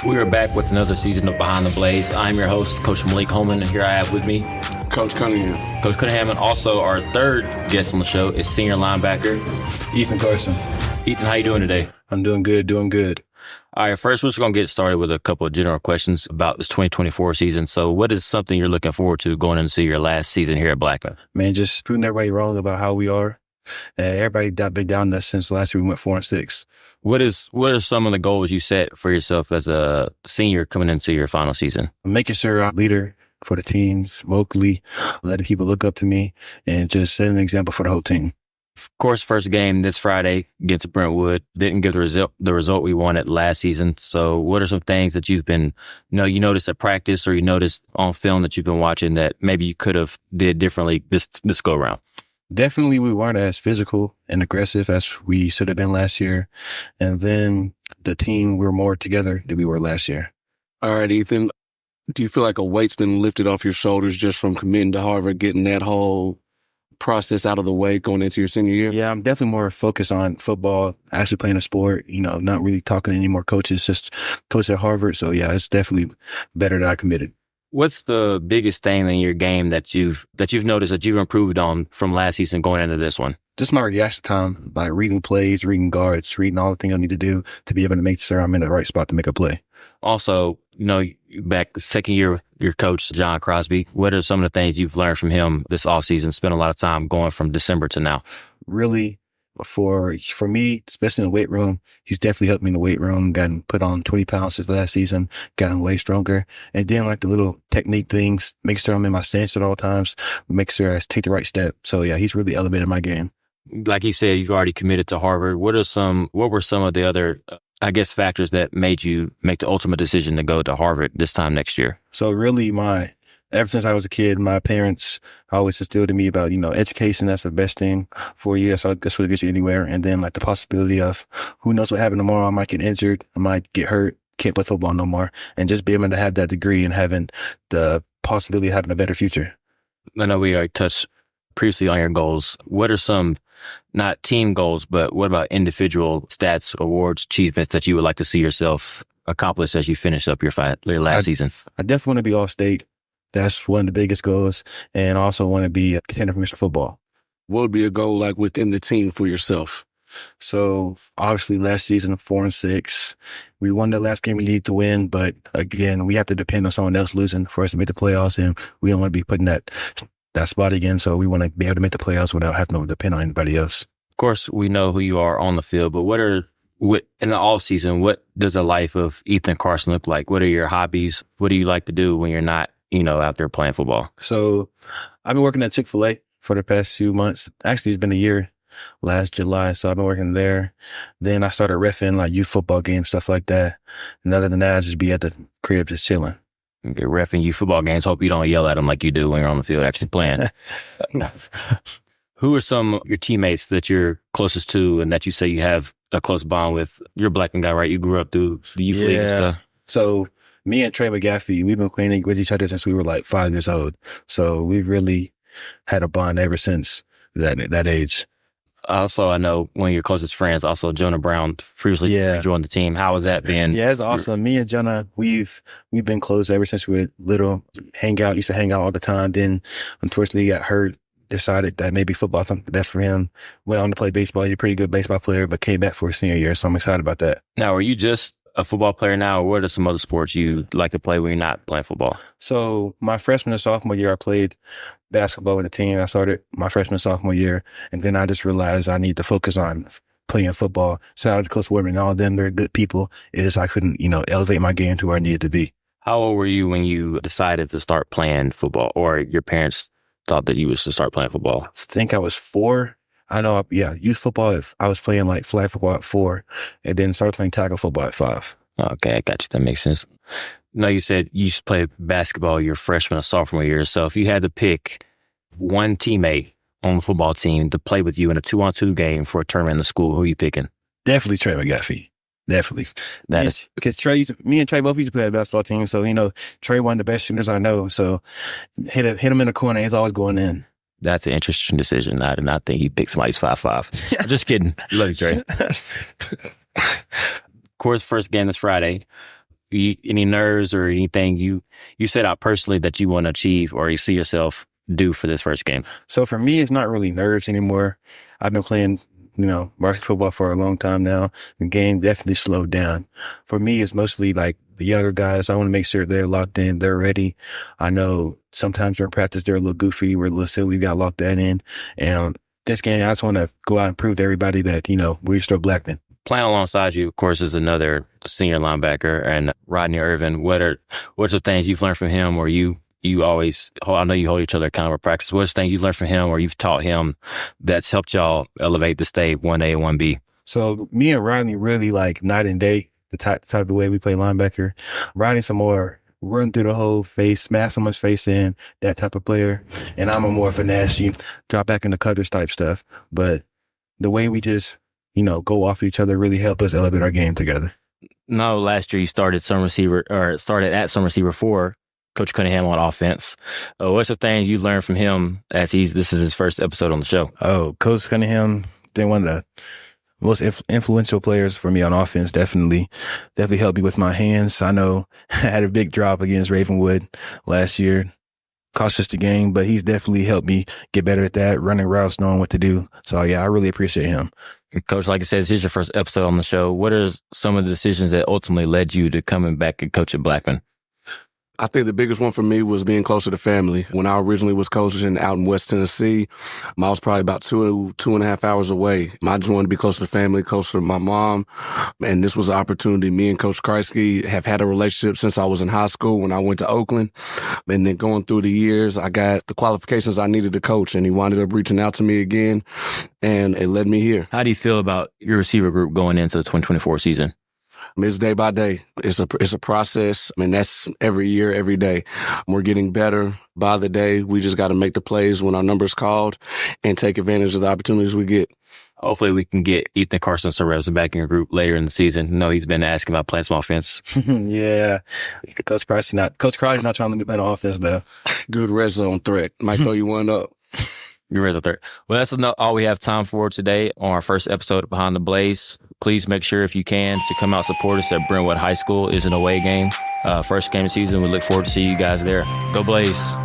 We are back with another season of Behind the Blaze. I'm your host, Coach Malek Holman, and here I have with me Coach Cunningham. Coach Cunningham, and also our third guest on the show is senior linebacker Ethan Carson. Ethan, how you doing today? I'm doing good. All right, first we're just going to get started with a couple of general questions about this 2024 season. So what is something you're looking forward to going into your last season here at Blackman? Man, just proving everybody wrong about how we are. Everybody been down us since last year we went 4-6. What are some of the goals you set for yourself as a senior coming into your final season? Making sure I'm a leader for the teams vocally, letting people look up to me, and just setting an example for the whole team. Of course, first game this Friday against Brentwood didn't get the result we wanted last season. So what are some things that you've been, you noticed at practice or you noticed on film that you've been watching that maybe you could have did differently this go around? Definitely we weren't as physical and aggressive as we should have been last year. And then the team, we're more together than we were last year. All right, Ethan, do you feel like a weight's been lifted off your shoulders just from committing to Harvard, getting that whole process out of the way going into your senior year? Yeah, I'm definitely more focused on football, actually playing a sport, not really talking to any more coaches, just coach at Harvard. So yeah, it's definitely better that I committed. What's the biggest thing in your game that you've noticed that you've improved on from last season going into this one? Just my reaction time, like reading plays, reading guards, reading all the things I need to do to be able to make sure I'm in the right spot to make a play. Also, back second year, your coach, John Crosby, what are some of the things you've learned from him this offseason? Spent a lot of time going from December to now. Really, for me, especially in the weight room, he's definitely helped me in the weight room, gotten put on 20 pounds since last season, gotten way stronger. And then like the little technique things, make sure I'm in my stance at all times, make sure I take the right step. So yeah, he's really elevated my game. Like you said, you've already committed to Harvard. What were some of the other, factors that made you make the ultimate decision to go to Harvard this time next year? So really ever since I was a kid, my parents always instilled in me about, education. That's the best thing for you. So that's what gets you anywhere. And then like the possibility of who knows what happened tomorrow. I might get injured. I might get hurt. Can't play football no more. And just being able to have that degree and having the possibility of having a better future. I know we already touched previously on your goals. What are some, not team goals, but what about individual stats, awards, achievements that you would like to see yourself accomplish as you finish up your last season? I definitely want to be All-State. That's one of the biggest goals. And I also want to be a contender for Mr. Football. What would be a goal like within the team for yourself? So obviously last season, 4-6, we won the last game we need to win. But again, we have to depend on someone else losing for us to make the playoffs. And we don't want to be putting that spot again. So we want to be able to make the playoffs without having to depend on anybody else. Of course, we know who you are on the field, but in the off season, what does the life of Ethan Carson look like? What are your hobbies? What do you like to do when you're not, out there playing football? So I've been working at Chick-fil-A for the past few months. Actually, it's been a year last July. So I've been working there. Then I started reffing like youth football games, stuff like that. And other than that, I just be at the crib just chilling. Okay, reffing youth football games. Hope you don't yell at them like you do when you're on the field actually playing. Who are some of your teammates that you're closest to and that you say you have a close bond with? You're a Blackman guy, right? You grew up through the youth league and stuff. So me and Trey McGaffey, we've been playing with each other since we were like 5 years old. So we really had a bond ever since that age. Also, I know one of your closest friends, also Jonah Brown, previously joined the team. How has that been? Yeah, it's awesome. Me and Jonah, we've been close ever since we were little. Used to hang out all the time. Then, unfortunately, he got hurt. Decided that maybe football's something best for him. Went on to play baseball. He's a pretty good baseball player, but came back for his senior year. So I'm excited about that. Now, are you just a football player now, or what are some other sports you like to play when you're not playing football? So my freshman and sophomore year, I played basketball with the team. I started my freshman and sophomore year, and then I just realized I need to focus on playing football. Shout out to Coach Woodman and all of them. They're good people. It is I couldn't, elevate my game to where I needed to be. How old were you when you decided to start playing football, or your parents thought that you was to start playing football? I think I was 4. I know, youth football, I was playing like flag football at 4 and then started playing tackle football at 5. Okay, I got you. That makes sense. No, you said you used to play basketball your freshman or sophomore year. So if you had to pick one teammate on the football team to play with you in a 2-on-2 game for a tournament in the school, who are you picking? Definitely Trey McGaffey. Definitely. Because me and Trey both used to play on the basketball team. So, Trey one of the best shooters I know. So hit him in the corner. He's always going in. That's an interesting decision. I did not think he picked somebody's 5'5". I'm just kidding. Love you, Trey. Of course, first game this Friday. any nerves or anything you set out personally that you want to achieve or you see yourself do for this first game? So for me, it's not really nerves anymore. I've been playing, varsity football for a long time now. The game definitely slowed down. For me, it's mostly like the younger guys. I want to make sure they're locked in, they're ready. I know sometimes during practice, they're a little goofy. We're a little silly. We got to lock that in. And this game, I just want to go out and prove to everybody that, we're still Blackman. Playing alongside you, of course, is another senior linebacker, and Rodney Irvin. What's the things you've learned from him, or you always, I know you hold each other accountable practice. What's the thing you've learned from him or you've taught him that's helped y'all elevate to stay 1A, 1B? So me and Rodney really like night and day, the type of way we play linebacker. Rodney's some more run through the whole face, smash someone's face in, that type of player. And I'm a more finesse, drop back in the cutters type stuff. But the way we just, go off each other really help us elevate our game together. No, last year you started at some receiver for Coach Cunningham on offense. What's the things you learned from him this is his first episode on the show? Oh, Coach Cunningham, been one of the most influential players for me on offense. Definitely helped me with my hands. I know I had a big drop against Ravenwood last year. Cost us the game, but he's definitely helped me get better at that, running routes, knowing what to do. So yeah, I really appreciate him. Coach, like I said, this is your first episode on the show. What are some of the decisions that ultimately led you to coming back and coach at Blackman? I think the biggest one for me was being closer to family. When I originally was coaching out in West Tennessee, I was probably about 2.5 hours away. I just wanted to be closer to family, closer to my mom. And this was an opportunity. Me and Coach Kreisky have had a relationship since I was in high school when I went to Oakland. And then going through the years, I got the qualifications I needed to coach. And he wound up reaching out to me again, and it led me here. How do you feel about your receiver group going into the 2024 season? It's day by day. It's a process. That's every year, every day. We're getting better by the day. We just got to make the plays when our number's called and take advantage of the opportunities we get. Hopefully we can get Ethan Carson some reps back in your group later in the season. No, he's been asking about playing some offense. Yeah. Coach Crosby's not trying to let me play on offense though. Good red zone threat. Might throw you one up. Well, that's all we have time for today on our first episode of Behind the Blaze. Please make sure, if you can, to come out support us at Brentwood High School. It's an away game. First game of the season. We look forward to seeing you guys there. Go Blaze.